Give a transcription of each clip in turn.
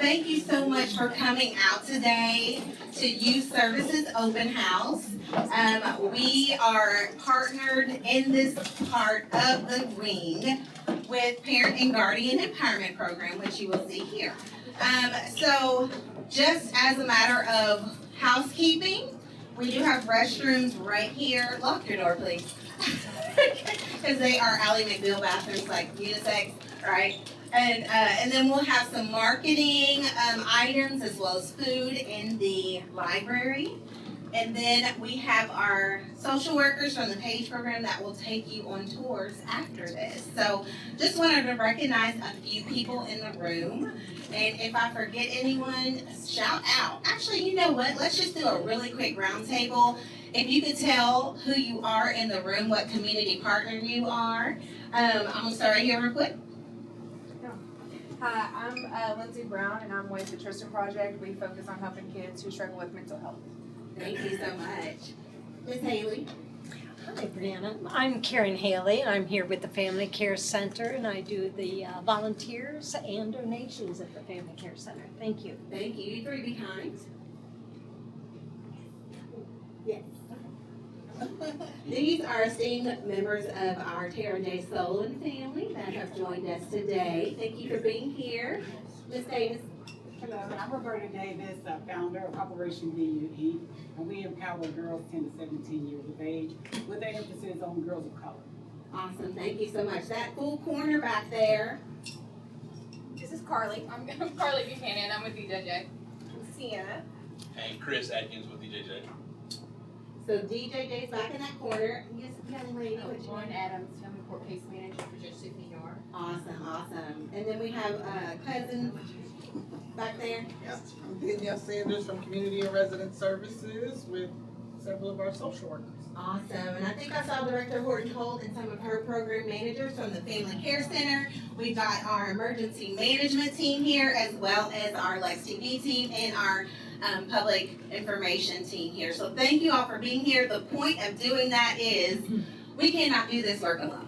thank you so much for coming out today to Youth Services Open House. We are partnered in this part of the wing with Parent and Guardian Empowerment Program, which you will see here. So just as a matter of housekeeping, we do have restrooms right here. Lock your door, please. Because they are Ally McBeal bathrooms, like unisex, right? And then we'll have some marketing items as well as food in the library. And then we have our social workers from the PAGE program that will take you on tours after this. So just wanted to recognize a few people in the room. And if I forget anyone, shout out. Actually, you know what? Let's just do a really quick round table. If you could tell who you are in the room, what community partner you are. I'm going to start right here real quick. Hi, I'm Lindsay Brown, and I'm with the Tristan Project. We focus on helping kids who struggle with mental health. Thank you so much. Ms. Haley. Hi, Brianna. I'm Karen Haley, and I'm here with the Family Care Center, and I do the volunteers and donations at the Family Care Center. Thank you. Thank you. You three behind. Yes. These are esteemed members of our Tara J. Solon family that have joined us today. Thank you for being here. Ms. Davis. Hello, I'm Roberta Davis, founder of Operation VUE, and we empower girls 10 to 17 years of age with an emphasis on girls of color. Awesome, thank you so much. That full corner back there. This is Carly. I'm Carly Buchanan. I'm with DJJ. Sienna. And Chris Atkins with DJJ. So DJJ's back in that corner. Yes, young lady. what's your Lauren name? Adams, Family Court Case Manager for Judge Tiffany Yard. Awesome, awesome. And then we have cousin back there. Yes, I'm Danielle Sanders from Community and Resident Services with several of our social workers. Awesome, and I think I saw Director Horton Holt and some of her program managers from the Family Care Center. We've got our emergency management team here, as well as our Lex TV team and our public information team here. So thank you all for being here. The point of doing that is we cannot do this work alone.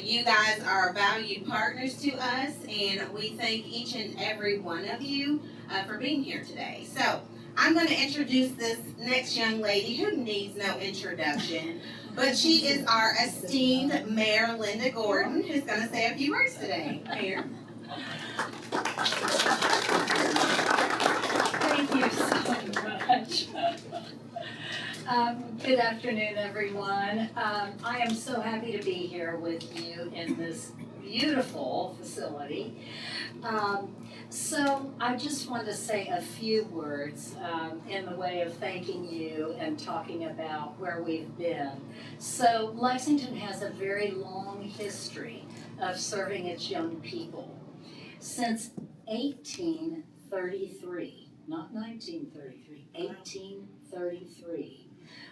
You guys are valued partners to us, and we thank each and every one of you for being here today. So I'm going to introduce this next young lady who needs no introduction, but she is our esteemed Mayor Linda Gordon, who's going to say a few words today. Mayor. Thank you so much. Good afternoon, everyone. I am so happy to be here with you in this beautiful facility. So I just want to say a few words in the way of thanking you and talking about where we've been. So Lexington has a very long history of serving its young people. Since 1833, not 1933, 1833,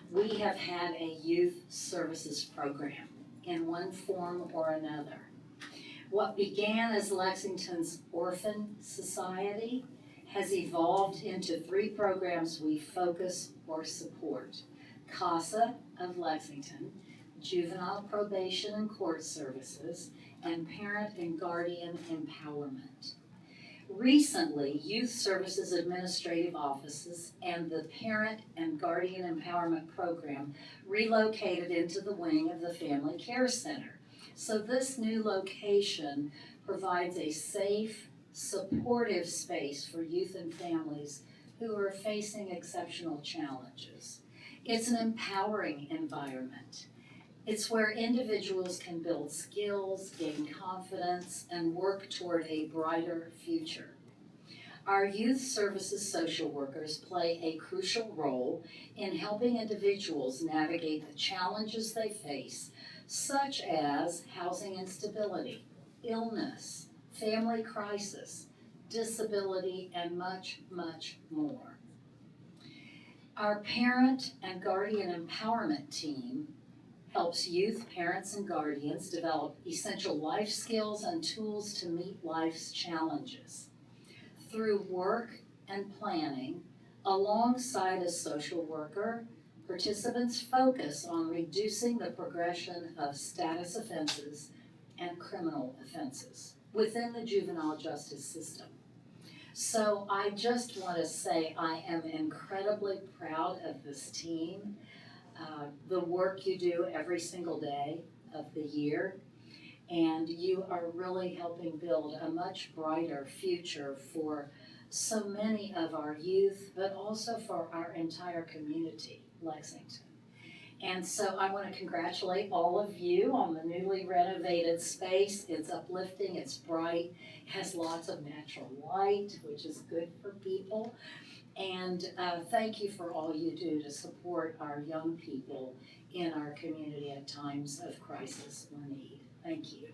we have had a youth services program in one form or another. What began as Lexington's Orphan Society has evolved into 3 programs we focus or support. CASA of Lexington, Juvenile Probation and Court Services, and Parent and Guardian Empowerment. Recently, Youth Services Administrative Offices and the Parent and Guardian Empowerment Program relocated into the wing of the Family Care Center. So this new location provides a safe, supportive space for youth and families who are facing exceptional challenges. It's an empowering environment. It's where individuals can build skills, gain confidence, and work toward a brighter future. Our youth services social workers play a crucial role in helping individuals navigate the challenges they face, such as housing instability, illness, family crisis, disability, and much, much more. Our Parent and Guardian Empowerment team helps youth, parents, and guardians develop essential life skills and tools to meet life's challenges. Through work and planning, alongside a social worker, participants focus on reducing the progression of status offenses and criminal offenses within the juvenile justice system. So I just want to say I am incredibly proud of this team. The work you do every single day of the year, and you are really helping build a much brighter future for so many of our youth, but also for our entire community, Lexington. And so I want to congratulate all of you on the newly renovated space. It's uplifting, it's bright, has lots of natural light, which is good for people. And thank you for all you do to support our young people in our community at times of crisis or need. Thank you.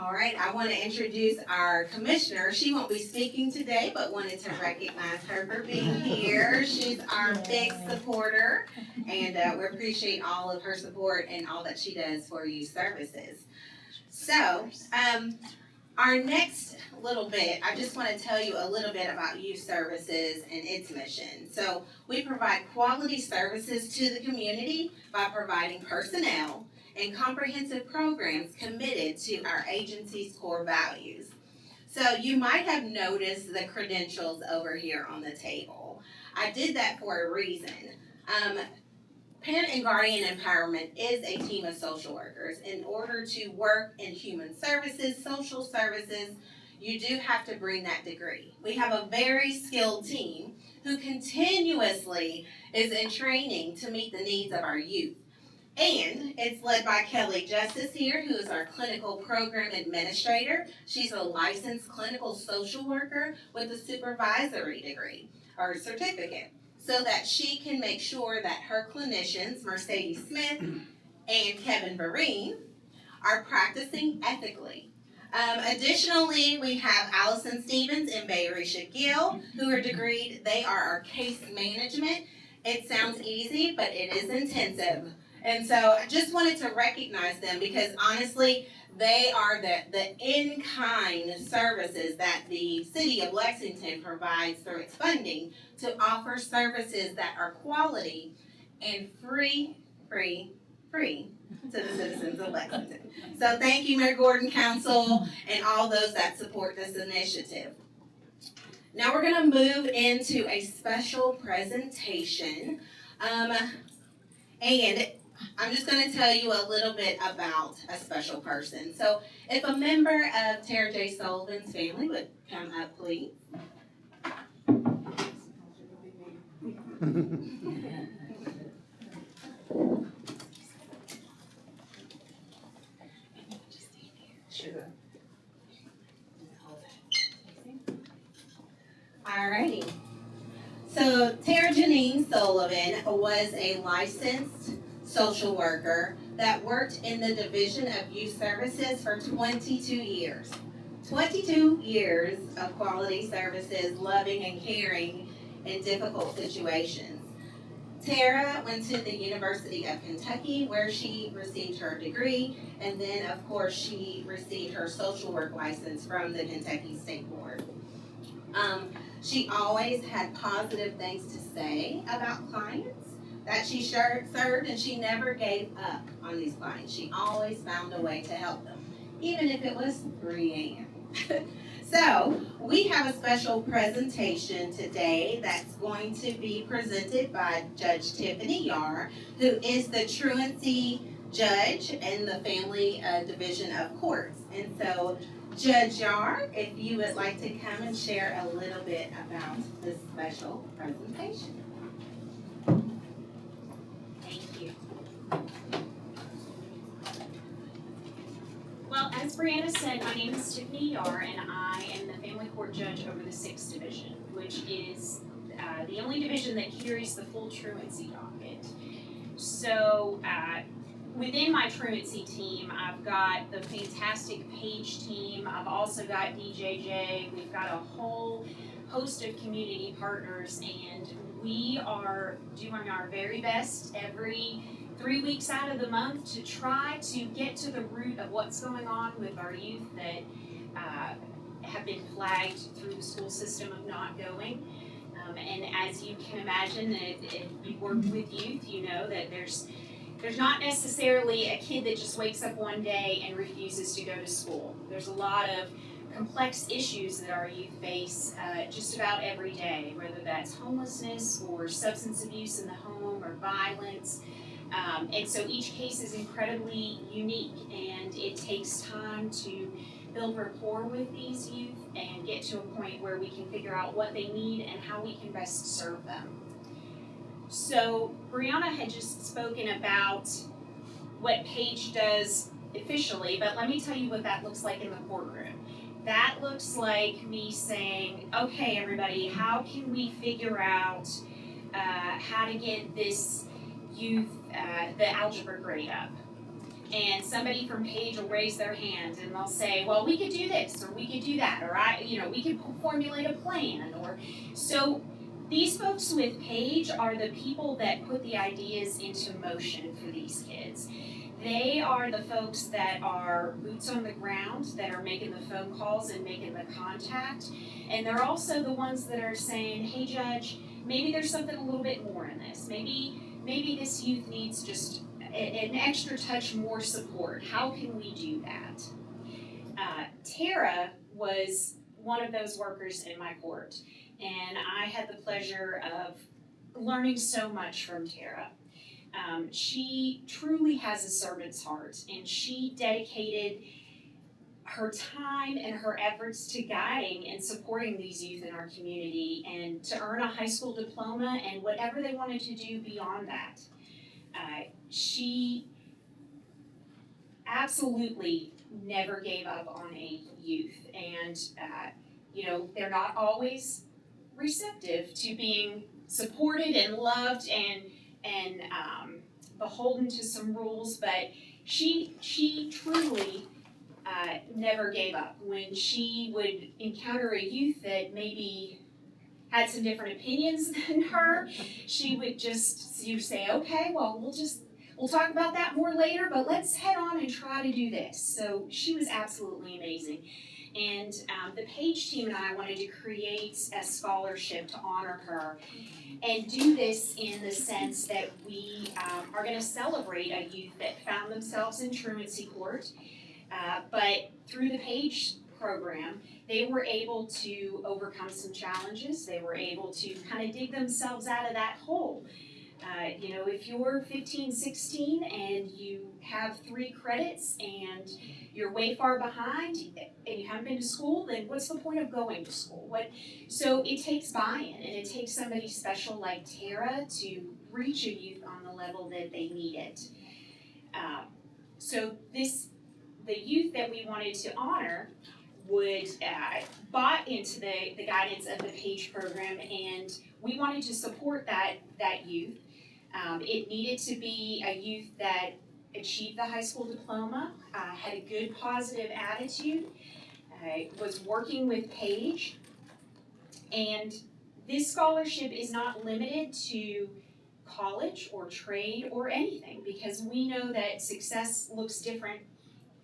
All right, I want to introduce our commissioner. She won't be speaking today, but wanted to recognize her for being here. She's our big supporter, and we appreciate all of her support and all that she does for youth services. So, our next little bit, I just want to tell you a little bit about youth services and its mission. So, we provide quality services to the community by providing personnel and comprehensive programs committed to our agency's core values. So you might have noticed the credentials over here on the table. I did that for a reason. Parent and Guardian Empowerment is a team of social workers. In order to work in human services, social services, you do have to bring that degree. We have a very skilled team who continuously is in training to meet the needs of our youth. And it's led by Kelly Justice here, who is our clinical program administrator. She's a licensed clinical social worker with a supervisory degree or certificate, so that she can make sure that her clinicians, Mercedes Smith and Kevin Vereen, are practicing ethically. Additionally, we have Allison Stevens and Bayerisha Gill, who are degreed. They are our case management. It sounds easy, but it is intensive. And so I just wanted to recognize them because honestly, they are the in-kind services that the city of Lexington provides through its funding to offer services that are quality and free to the citizens of Lexington. So thank you, Mayor Gordon, Council, and all those that support this initiative. Now we're going to move into a special presentation. And I'm just going to tell you a little bit about a special person. So if a member of Tara J. Sullivan's family would come up, please. Sure. Alrighty. So Tara Janine Sullivan was a licensed social worker that worked in the Division of Youth Services for 22 years. 22 years of quality services, loving and caring in difficult situations. Tara went to the University of Kentucky where she received her degree, and then of course she received her social work license from the Kentucky State Board. She always had positive things to say about clients that she served, and she never gave up on these clients. She always found a way to help them, even if it was 3 a.m. So we have a special presentation today that's going to be presented by Judge Tiffany Yar, who is the truancy judge in the Family Division of Courts. And so Judge Yar, if you would like to come and share a little bit about this special presentation. Thank you. Well, as Brianna said, my name is Tiffany Yar, and I am the Family Court Judge over the 6th Division, which is the only division that carries the full truancy docket. So, within my truancy team, I've got the fantastic Page team. I've also got DJJ. We've got a whole host of community partners, and we are doing our very best every 3 weeks out of the month to try to get to the root of what's going on with our youth that have been flagged through the school system of not going. And as you can imagine, if you work with youth, you know that there's there's not necessarily a kid that just wakes up one day and refuses to go to school. There's a lot of complex issues that our youth face just about every day, whether that's homelessness or substance abuse in the home or violence. And so each case is incredibly unique, and it takes time to build rapport with these youth and get to a point where we can figure out what they need and how we can best serve them. So Brianna had just spoken about what Paige does officially, but let me tell you what that looks like in the courtroom. That looks like me saying, okay, everybody, how can we figure out how to get this youth the algebra grade up? And somebody from Paige will raise their hand and they'll say, well, we could do this or we could do that, or we could formulate a plan. Or so these folks with Paige are the people that put the ideas into motion for these kids. They are the folks that are boots on the ground, that are making the phone calls and making the contact. And they're also the ones that are saying, hey, Judge, maybe there's something a little bit more in this. Maybe this youth needs just an extra touch more support. How can we do that? Tara was one of those workers in my court, and I had the pleasure of learning so much from Tara. She truly has a servant's heart, and she dedicated her time and her efforts to guiding and supporting these youth in our community and to earn a high school diploma and whatever they wanted to do beyond that. She absolutely never gave up on a youth, and they're not always receptive to being supported and loved and beholden to some rules, but she truly never gave up. When she would encounter a youth that maybe had some different opinions than her, she would just say, okay, well, we'll talk about that more later, but let's head on and try to do this. So she was absolutely amazing. And the Paige team and I wanted to create a scholarship to honor her and do this in the sense that we are going to celebrate a youth that found themselves in truancy court, but through the Paige program, they were able to overcome some challenges. They were able to kind of dig themselves out of that hole. If you're 15, 16 and you have 3 credits and you're way far behind and you haven't been to school, then what's the point of going to school? So it takes buy-in, and it takes somebody special like Tara to reach a youth on the level that they need it. So the youth that we wanted to honor would bought into the guidance of the Paige program, and we wanted to support that youth. It needed to be a youth that achieved the high school diploma, had a good positive attitude, was working with Paige, and this scholarship is not limited to college or trade or anything, because we know that success looks different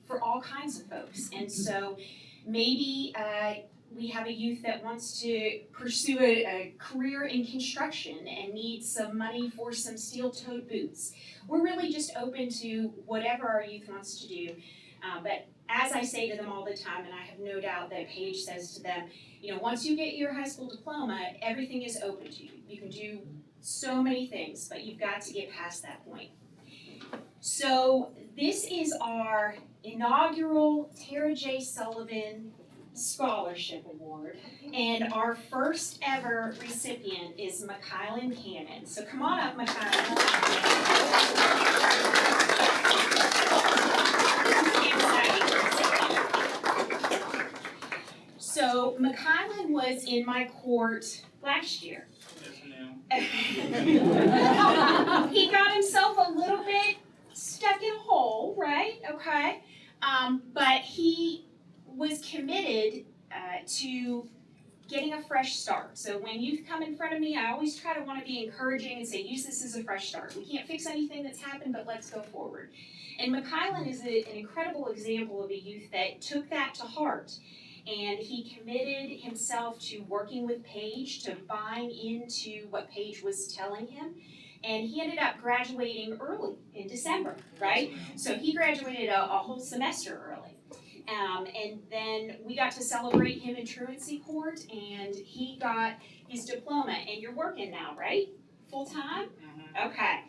for all kinds of folks. And so maybe we have a youth that wants to pursue a career in construction and needs some money for some steel-toed boots. We're really just open to whatever our youth wants to do. But as I say to them all the time, and I have no doubt that Paige says to them, once you get your high school diploma, everything is open to you. You can do so many things, but you've got to get past that point. So this is our inaugural Tara J. Sullivan Scholarship Award, and our first ever recipient is Mykylan Cannon. So come on up, Mykylan. So Mykylan was in my court last year. He got himself a little bit stuck in a hole, right? Okay. But he was committed to getting a fresh start. So when youth come in front of me, I always try to want to be encouraging and say, use this as a fresh start. We can't fix anything that's happened, but let's go forward. And Mykylan is an incredible example of a youth that took that to heart. And he committed himself to working with Paige, to buying into what Paige was telling him, and he ended up graduating early in December, right? So he graduated a whole semester early. And then we got to celebrate him in truancy court, and he got his diploma. And you're working now, right? Full time? Okay.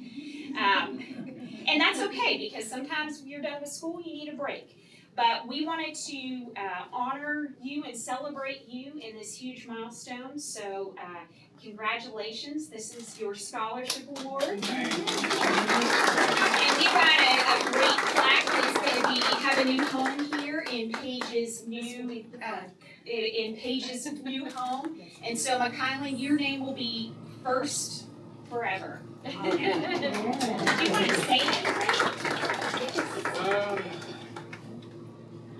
And that's okay, because sometimes when you're done with school, you need a break. But we wanted to honor you and celebrate you in this huge milestone. So congratulations, this is your scholarship award. And we got a great plaque that's going to have a new home here in Paige's new home. And so McKylan, your name will be first forever. Do you want to say anything?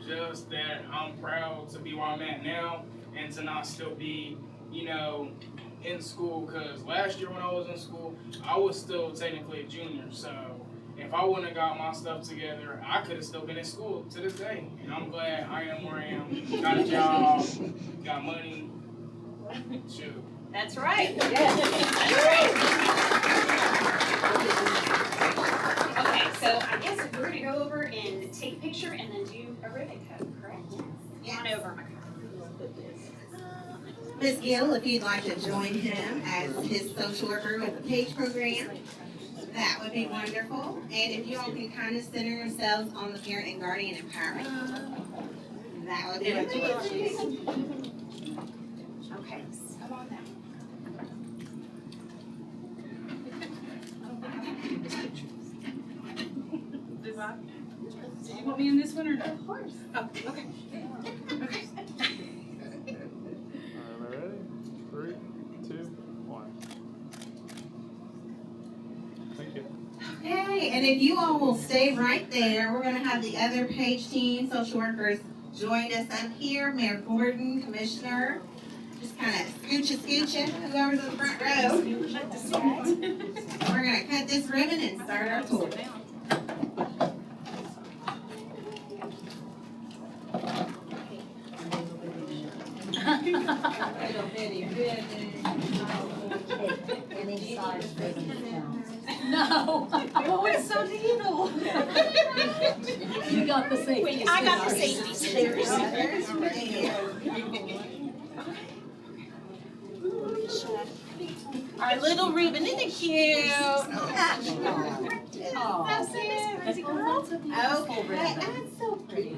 Just that I'm proud to be where I'm at now and to not still be, in school. Because last year when I was in school, I was still technically a junior. So if I wouldn't have got my stuff together, I could have still been in school to this day. And I'm glad I am where I am. Got a job, got money. Shoot. That's right. That's right. Okay, so I guess we're going to go over and take a picture and then do a ribbon cut, correct? Yes. On over, McKylan. Ms. Gill, if you'd like to join him as his social worker with the PAGE program, that would be wonderful. And if you all can kind of center yourselves on the parent and guardian empowerment, that would be wonderful. Okay, come on now. Do you want me in this one or no? Of course. Oh, okay. Okay. Ready? 3, 2, 1. Thank you. Okay, and if you all will stay right there, we're gonna have the other PAGE team, social workers, join us up here. Mayor Gordon, Commissioner, just kind of scooch whoever's in the front row. We're gonna cut this ribbon and start our tour. Any size ribbon counts. No. Oh, it's so needle. You got the safety. Wait, I got the safety scissors. Our little ribbon, isn't it cute? Okay, that's so pretty.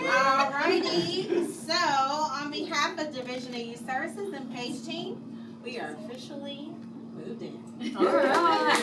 Alrighty, so on behalf of Division of Youth Services and PAGE team, we are officially moved in. All right.